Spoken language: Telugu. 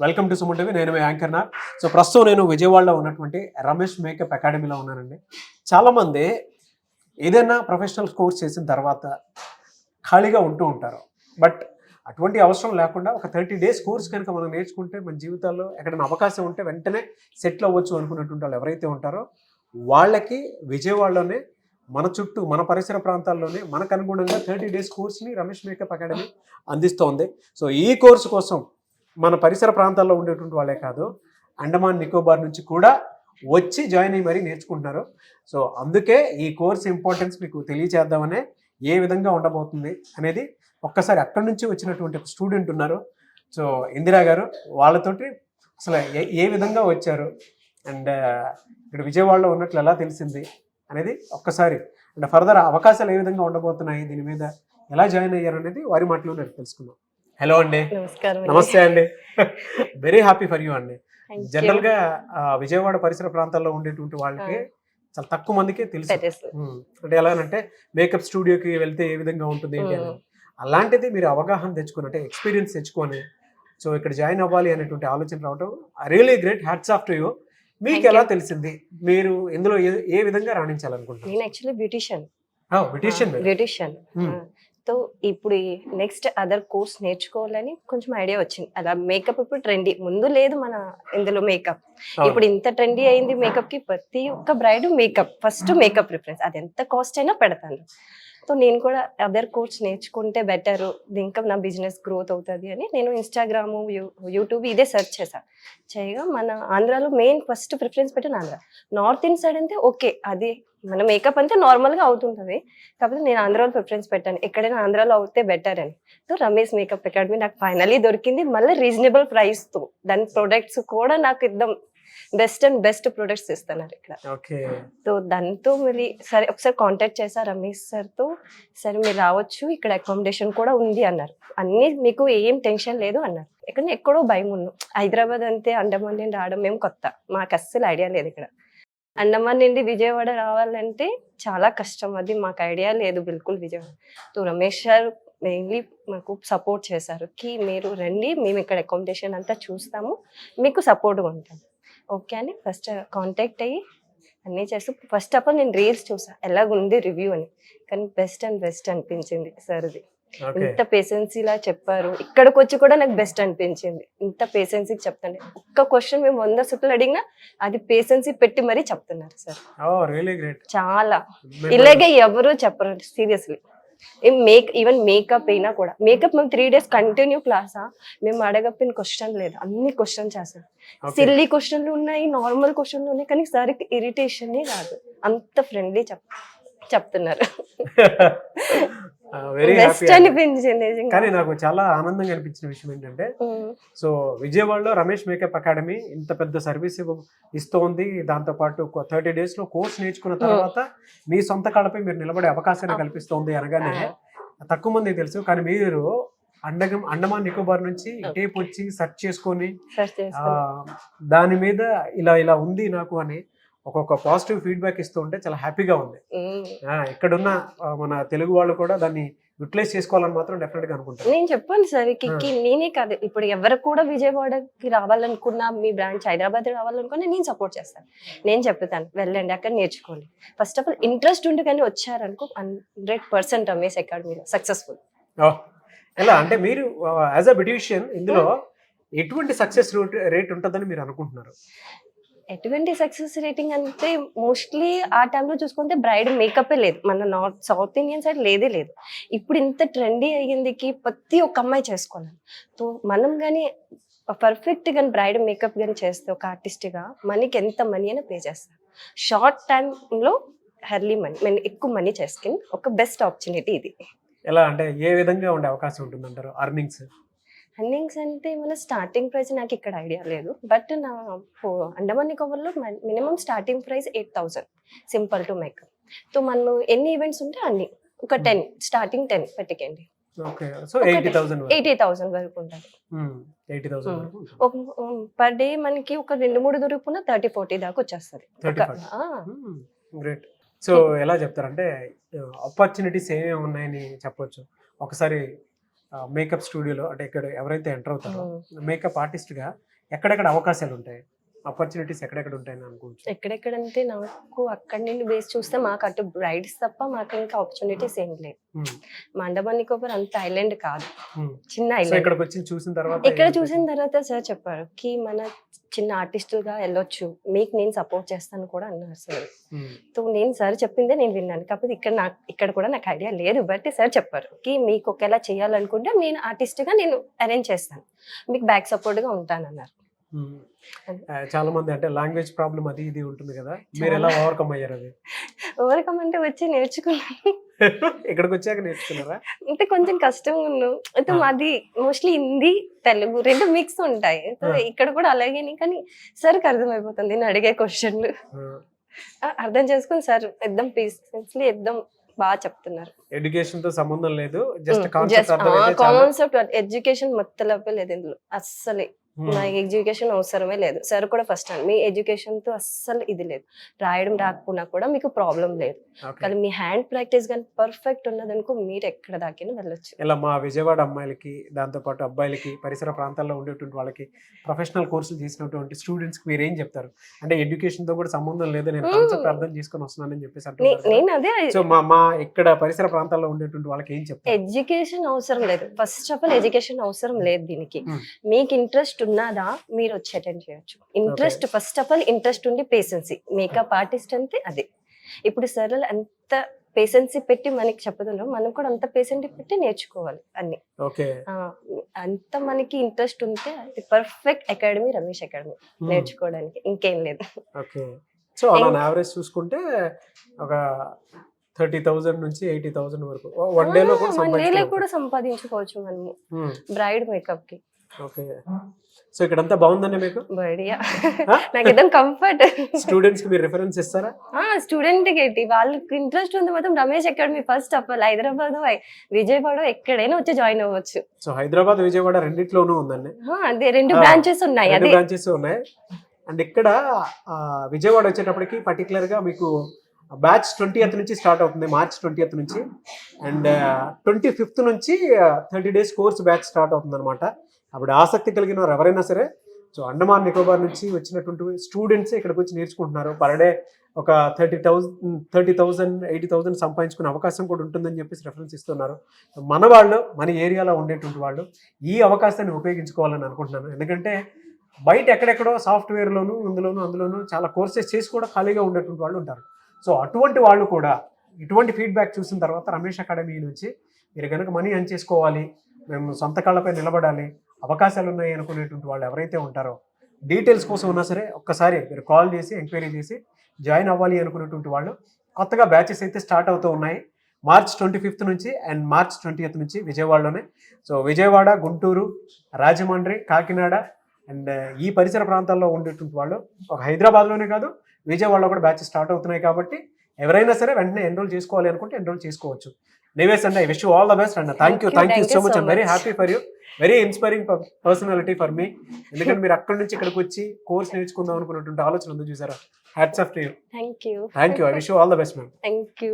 Welcome to Suman TV. నేను మీ యాంకర్ నాగ్. సో ప్రస్తుతం నేను విజయవాడలో ఉన్నటువంటి రమేష్ మేకప్ అకాడమీలో ఉన్నానండి. చాలామంది ఏదైనా ప్రొఫెషనల్ కోర్స్ చేసిన తర్వాత ఖాళీగా ఉంటూ ఉంటారు. బట్ అటువంటి అవసరం లేకుండా ఒక 30 days కోర్స్ కనుక మనం నేర్చుకుంటే మన జీవితాల్లో ఎక్కడైనా అవకాశం ఉంటే వెంటనే సెటిల్ అవ్వచ్చు అనుకున్నటువంటి వాళ్ళు ఎవరైతే ఉంటారో వాళ్ళకి విజయవాడలోనే మన చుట్టూ మన పరిసర ప్రాంతాల్లోనే మనకు అనుగుణంగా 30 days కోర్స్ని రమేష్ మేకప్ అకాడమీ అందిస్తోంది. సో ఈ కోర్సు కోసం మన పరిసర ప్రాంతాల్లో ఉండేటువంటి వాళ్ళే కాదు, అండమాన్ నికోబార్ నుంచి కూడా వచ్చి జాయిన్ అయ్యి మరీ నేర్చుకుంటున్నారు. సో అందుకే ఈ కోర్స్ ఇంపార్టెన్స్ మీకు తెలియచేద్దామనే ఏ విధంగా ఉండబోతుంది అనేది ఒక్కసారి అక్కడి నుంచి వచ్చినటువంటి ఒక స్టూడెంట్ ఉన్నారు. సో ఇందిరా గారు, వాళ్ళతోటి అసలు ఏ విధంగా వచ్చారు అండ్ ఇక్కడ విజయవాడలో ఉన్నట్లు ఎలా తెలిసింది అనేది ఒక్కసారి అంటే ఫర్దర్ అవకాశాలు ఏ విధంగా ఉండబోతున్నాయి, దీని మీద ఎలా జాయిన్ అయ్యారు అనేది వారి మాటలో నేను తెలుసుకున్నాం. హలో అండి. నమస్తే అండి. వెరీ హ్యాపీ ఫర్ యూ అండి. జనరల్ గా విజయవాడ పరిసర ప్రాంతాల్లో ఉండేటువంటి వాళ్ళకి చాలా తక్కువ మందికి తెలుసు. అంటే ఎలాగంటే మేకప్ స్టూడియోకి వెళ్తే ఏ విధంగా ఉంటుంది ఏంటి అని. అలాంటిది మీరు అవగాహన తెచ్చుకుని అంటే ఎక్స్పీరియన్స్ తెచ్చుకొని సో ఇక్కడ జాయిన్ అవ్వాలి అనేటువంటి ఆలోచన రావడం really great. Hats off to you. మీకు ఎలా తెలిసింది, మీరు ఇందులో ఏ విధంగా రాణించాలనుకుంటున్నారు? నేను యాక్చువల్లీ బ్యూటిషియన్. సో ఇప్పుడు నెక్స్ట్ అదర్ కోర్స్ నేర్చుకోవాలని కొంచెం ఐడియా వచ్చింది. అలా మేకప్ ఇప్పుడు ట్రెండీ, ముందు లేదు మన ఇందులో మేకప్. ఇప్పుడు ఇంత ట్రెండీ అయింది మేకప్ కి. ప్రతి ఒక్క bride makeup, first makeup preference. అది ఎంత కాస్ట్ అయినా పెడతాను. సో నేను కూడా అదర్ కోర్స్ నేర్చుకుంటే బెటర్, ఇంకా నా బిజినెస్ గ్రోత్ అవుతుంది అని నేను ఇన్స్టాగ్రామ్, యూట్యూబ్ ఇదే సెర్చ్ చేశాను. చేయగా మన ఆంధ్రాలో మెయిన్ ఫస్ట్ ప్రిఫరెన్స్ పెట్టాను ఆంధ్ర. నార్త్ ఇండ్ సైడ్ అంటే ఓకే, అది మన మేకప్ అంటే నార్మల్గా అవుతుంటుంది. కాకపోతే నేను ఆంధ్రాలో ప్రిఫరెన్స్ పెట్టాను, ఎక్కడైనా ఆంధ్రాలో అవుతే బెటర్ అని. సో రమేష్ మేకప్ అకాడమీ నాకు ఫైనలీ దొరికింది. మళ్ళీ రీజనబుల్ ప్రైస్తో, దాని ప్రొడక్ట్స్ కూడా నాకు ఇద్దాం బెస్ట్ అండ్ బెస్ట్ ప్రొడక్ట్స్ ఇస్తున్నారు ఇక్కడ. సో దాంతో మళ్ళీ సరే ఒకసారి కాంటాక్ట్ చేశా రమేష్ సార్తో. సరే మీరు రావచ్చు, ఇక్కడ అకామిడేషన్ కూడా ఉంది అన్నారు. అన్ని మీకు ఏం టెన్షన్ లేదు అన్నారు. ఇక్కడ ఎక్కడో భయం ఉన్నాం. హైదరాబాద్ అంతే, అండమాన్ నుండి రావడం మేము కొత్త, మాకు అస్సలు ఐడియా లేదు. ఇక్కడ అండమాన్ నుండి విజయవాడ రావాలంటే చాలా కష్టం, అది మాకు ఐడియా లేదు బిల్కుల్ Vijayawada. So Ramesh sir mainly మాకు సపోర్ట్ చేశారు కి మీరు రండి, మేము ఇక్కడ అకామిడేషన్ అంతా చూస్తాము, మీకు సపోర్ట్గా ఉంటాం. ఓకే అని ఫస్ట్ కాంటాక్ట్ అయ్యి అన్నీ చేస్తూ ఫస్ట్ ఆఫ్ ఆల్ నేను రీల్స్ చూసా ఎలాగుంది రివ్యూ అని. కానీ బెస్ట్ అండ్ బెస్ట్ అనిపించింది సార్ది. ఇంత పేషెన్సీలా చెప్పారు. ఇక్కడికి వచ్చి కూడా నాకు బెస్ట్ అనిపించింది. ఇంత పేషెన్సీ చెప్తాను. ఒక్క క్వశ్చన్ మేము 100 సార్లు అడిగినా అది పేషెన్సీ పెట్టి మరీ చెప్తున్నారు సార్. చాలా ఇలాగే ఎవరు చెప్పరు సీరియస్లీ. ఈవెన్ మేకప్ అయినా కూడా, మేకప్ మేము 3 days కంటిన్యూ క్లాసా, మేము అడగపిన క్వశ్చన్ లేదు, అన్ని క్వశ్చన్ చేస్తారు. సిల్లీ క్వశ్చన్లు ఉన్నాయి, నార్మల్ క్వశ్చన్లు ఉన్నాయి, కానీ సార్కి ఇరిటేషన్ రాదు. అంత ఫ్రెండ్లీ చెప్తున్నారు. బెస్ట్ అనిపించింది. కానీ నాకు చాలా ఆనందంగా అనిపించిన విషయం ఏంటంటే, సో విజయవాడలో రమేష్ మేకప్ అకాడమీ ఇంత పెద్ద సర్వీస్ ఇస్తోంది. దాంతో పాటు 30 days లో కోర్స్ నేర్చుకున్న తర్వాత మీ సొంత కాళ్ళపై మీరు నిలబడే అవకాశాన్ని కల్పిస్తోంది అనగానే తక్కువ మంది తెలుసు. కానీ మీరు అండమాన్ నికోబార్ నుంచి టేప్ వచ్చి సెర్చ్ చేసుకొని దాని మీద ఇలా ఉంది నాకు అని ఒక్కొక్క పాజిటివ్ ఫీడ్బ్యాక్ ఇస్తూ ఉంటే చాలా హ్యాపీగా ఉంది. ఇక్కడున్న మన తెలుగు వాళ్ళు కూడా దాన్ని యూటిలైజ్ చేసుకోవాలని మాత్రం డెఫినెట్ గా అనుకుంటాను. నేను చెప్పాను సార్ కి నేనే కాదు, ఇప్పుడు ఎవరు కూడా విజయవాడకి రావాలనుకున్నా, మీ బ్రాంచ్ హైదరాబాద్ రావాలనుకున్నా నేను సపోర్ట్ చేస్తాను. నేను చెప్తాను వెళ్ళండి, అక్కడ నేర్చుకోండి. ఫస్ట్ ఆఫ్ ఆల్ ఇంట్రెస్ట్ ఉండి కానీ వచ్చారనుకో 100% రమేష్ అకాడమీలో సక్సెస్ఫుల్. ఎలా అంటే మీరు యాజ్ అ బ్యూటిషియన్ ఇందులో ఎటువంటి సక్సెస్ రేట్ ఉంటుందని మీరు అనుకుంటున్నారు? ఎటువంటి సక్సెస్ రేటింగ్ అంటే మోస్ట్లీ ఆ టైంలో చూసుకుంటే బ్రైడ్ మేకప్ లేదు, మన సౌత్ ఇండియన్ సైడ్ లేదే లేదు. ఇప్పుడు ఇంత ట్రెండీ అయ్యిందికి ప్రతి ఒక్క అమ్మాయి చేసుకోవాలి. సో మనం కానీ పర్ఫెక్ట్ కానీ బ్రైడ్ మేకప్ కానీ చేస్తే ఒక ఆర్టిస్ట్గా మనకి ఎంత మనీ అయినా పే చేస్తారు. షార్ట్ టైంలో హెర్లీ మనీ, మనం ఎక్కువ మనీ చేసుకుని ఒక బెస్ట్ ఆపర్చునిటీ ఇది. ఎలా అంటే ఏ విధంగా ఉండే అవకాశం ఉంటుందంటారు? అర్నింగ్స్ అంటే మన స్టార్టింగ్ ప్రైస్ నాకు ఇక్కడ ఐడియా లేదు, బట్ నా అండమాన్ నికోబార్లో minimum starting price 8,000 simple to make up. So మనం ఎన్ని ఈవెంట్స్ ఉంటే అన్ని ఒక 10 స్టార్టింగ్ 10 పెట్టకండి. 80,000 వరకు ఉంటుంది. పర్ డే మనకి ఒక 2-3 దొరుకుతున్నా 30-40 దాకా వచ్చేస్తుంది. సో ఎలా చెప్తారంటే ఆపర్చునిటీస్ ఏమేమి ఉన్నాయని చెప్పొచ్చు ఒకసారి మేకప్ స్టూడియోలో అంటే ఇక్కడ ఎవరైతే ఎంటర్ అవుతారో మేకప్ ఆర్టిస్ట్గా ఎక్కడెక్కడ అవకాశాలు ఉంటాయి, ఆపర్చునిటీస్ ఎక్కడెక్కడ ఉంటాయని అనుకోవచ్చు? ఎక్కడెక్కడంటే నాకు అక్కడి నుండి బేస్ చూస్తే మాకు అటు బ్రైడ్స్ తప్ప మాకు ఇంకా ఆపర్చునిటీస్ ఏం లేవు. మండపం నికోబార్ అంత ఐలాండ్ కాదు, చిన్న సో ఐలాండ్. ఇక్కడికి వచ్చి చూసిన తర్వాత ఇక్కడ చూసిన తర్వాత సార్ చెప్పారు కి మన చిన్న ఆర్టిస్ట్ గా వెళ్ళొచ్చు, మీకు నేను సపోర్ట్ చేస్తాను కూడా అన్నారు సార్. సో నేను సార్ చెప్పిందే నేను విన్నాను, కాకపోతే ఇక్కడ కూడా నాకు ఐడియా లేదు. బట్ సార్ చెప్పారు కి మీకు ఒకేలా చేయాలనుకుంటే నేను ఆర్టిస్ట్ గా నేను అరేంజ్ చేస్తాను, మీకు బ్యాక్ సపోర్ట్ గా ఉంటాను అన్నారు. చాలా మంది అంటే లాంగ్వేజ్ ప్రాబ్లం అది ఇది ఉంటుంది కదా, మీరు ఎలా ఓవర్కమ్ అయ్యారు? అది ఓవర్కమ్ అంటే వచ్చి నేర్చుకున్నాను. ఇక్కడికి వచ్చాక నేర్చుకున్నారా? అంటే కొంచెం కష్టంగా ఉన్నాం. అయితే మాది మోస్ట్లీ హిందీ తెలుగు రెండు మిక్స్ ఉంటాయి. ఇక్కడ కూడా అలాగే, కానీ సార్కి అర్థమైపోతుంది నేను అడిగే క్వశ్చన్లు అర్థం చేసుకుని సార్ ఎక్దం పీస్ఫుల్లీ ఎక్దం బాగా చెప్తున్నారు. ఎడ్యుకేషన్ తో సంబంధం లేదు, జస్ట్ కాన్సెప్ట్ ఎడ్యుకేషన్ మొత్తం లేదు ఇందులో అస్సలే. నాకు ఎడ్యుకేషన్ అవసరమే లేదు. సార్ కూడా ఫస్ట్ మీ ఎడ్యుకేషన్ తో అస్సలు ఇది లేదు, రాయడం రాకపోయినా కూడా మీకు ప్రాబ్లం లేదు, కానీ మీ హ్యాండ్ ప్రాక్టీస్ కానీ పర్ఫెక్ట్ ఉన్నదనుకో మీరు ఎక్కడ దాకా వెళ్ళొచ్చు. ఇలా మా విజయవాడ అమ్మాయిలకి, దాంతో పాటు అబ్బాయిలకి, పరిసర ప్రాంతాల్లో ఉండేటువంటి వాళ్ళకి ప్రొఫెషనల్ కోర్సులు చేసినటువంటి స్టూడెంట్స్ కి మీరు ఏం చెప్తారు? అంటే ఎడ్యుకేషన్ తో కూడా సంబంధం లేదు, నేను కాన్సెప్ట్ అర్థం చేసుకొని వస్తున్నానని చెప్పేసి అంటున్నారు. సో మా ఇక్కడ పరిసర ప్రాంతాల్లో ఉండేటువంటి వాళ్ళకి ఏం చెప్తారు? ఎడ్యుకేషన్ అవసరం లేదు, ఫస్ట్ ఆఫ్ ఆల్ ఎడ్యుకేషన్ అవసరం లేదు దీనికి. మీకు ఇంట్రెస్ట్ ఉన్నదా మీరు వచ్చి అటెండ్ చేయొచ్చు. Interest first of all interest ఉండి పేషెన్సీ. మేకప్ ఆర్టిస్ట్ అంటే అదే. ఇప్పుడు సార్ అంత పేషెన్సీ పెట్టి మనకి చెప్తున్నాం, మనం కూడా అంత పేషెంట్ పెట్టి నేర్చుకోవాలి అన్ని. అంత మనకి ఇంట్రెస్ట్ ఉంటే అది పర్ఫెక్ట్ అకాడమీ రమేష్ అకాడమీ నేర్చుకోవడానికి, ఇంకేం లేదు. సో అలా యావరేజ్ చూసుకుంటే ఒక 30,000 నుంచి 80,000 వరకు వన్ డే లో కూడా సంపాదించుకోవచ్చు మనము బ్రైడ్ మేకప్ కి. ఓకే, సో ఇక్కడంతా బాగుందండి మీకు? నాకు ఏదో కంఫర్ట్. స్టూడెంట్స్ కి మీరు రిఫరెన్స్ ఇస్తారా? స్టూడెంట్ కి వాళ్ళకి ఇంట్రెస్ట్ ఉంది మాత్రం Ramesh academy first of all Hyderabad Vijayawada ఎక్కడైనా వచ్చి జాయిన్ అవ్వచ్చు. సో హైదరాబాద్ విజయవాడ రెండిట్లోనూ ఉందండి. అదే 2 బ్రాంచెస్ ఉన్నాయి. అదే బ్రాంచెస్ ఉన్నాయి. అండ్ ఇక్కడ విజయవాడ వచ్చేటప్పటికి పర్టికులర్ గా మీకు బ్యాచ్ 20th నుంచి స్టార్ట్ అవుతుంది, మార్చ్ 20th నుంచి. అండ్ 25th నుంచి 30 days కోర్స్ బ్యాచ్ స్టార్ట్ అవుతుంది అనమాట. అప్పుడు ఆసక్తి కలిగిన వారు ఎవరైనా సరే, సో అండమాన్ నికోబార్ నుంచి వచ్చినటువంటి స్టూడెంట్స్ ఇక్కడికి వచ్చి నేర్చుకుంటున్నారు. పర్ డే ఒక 30,000 80,000 సంపాదించుకునే అవకాశం కూడా ఉంటుందని చెప్పేసి రెఫరెన్స్ ఇస్తున్నారు. మన వాళ్ళు, మన ఏరియాలో ఉండేటువంటి వాళ్ళు ఈ అవకాశాన్ని ఉపయోగించుకోవాలని అనుకుంటున్నాను. ఎందుకంటే బయట ఎక్కడెక్కడో సాఫ్ట్వేర్లోను అందులోనూ చాలా కోర్సెస్ చేసి కూడా ఖాళీగా ఉండేటువంటి వాళ్ళు ఉంటారు. సో అటువంటి వాళ్ళు కూడా ఇటువంటి ఫీడ్బ్యాక్ చూసిన తర్వాత రమేష్ అకాడమీ నుంచి మీరు కనుక మనీ ఎర్న్ చేసుకోవాలి, మేము సొంత కాళ్ళపై నిలబడాలి, అవకాశాలు ఉన్నాయి అనుకునేటువంటి వాళ్ళు ఎవరైతే ఉంటారో, డీటెయిల్స్ కోసం ఉన్నా సరే ఒక్కసారి మీరు కాల్ చేసి ఎంక్వైరీ చేసి జాయిన్ అవ్వాలి అనుకునేటువంటి వాళ్ళు, కొత్తగా బ్యాచెస్ అయితే స్టార్ట్ అవుతూ ఉన్నాయి. మార్చ్ 25th నుంచి అండ్ మార్చ్ 20th నుంచి విజయవాడలోనే. సో విజయవాడ, గుంటూరు, రాజమండ్రి, కాకినాడ అండ్ ఈ పరిసర ప్రాంతాల్లో ఉండేటువంటి వాళ్ళు, ఒక హైదరాబాద్లోనే కాదు విజయవాడలో కూడా బ్యాచెస్ స్టార్ట్ అవుతున్నాయి. కాబట్టి ఎవరైనా సరే వెంటనే ఎన్రోల్ చేసుకోవాలి అనుకుంటే ఎన్రోల్ చేసుకోవచ్చు. Anyways, and I wish you all the best and thank you so much. I'm very happy for you. Very inspiring personality for me. ఎందుకంటే మీరు అక్కడి నుంచి ఇక్కడికి వచ్చి కోర్స్ నేర్చుకుందాం అనుకున్నటువంటి ఆలోచన ఉంది చూసారా. Hats off to you. Thank you. I wish you all the best, ma'am. Thank you.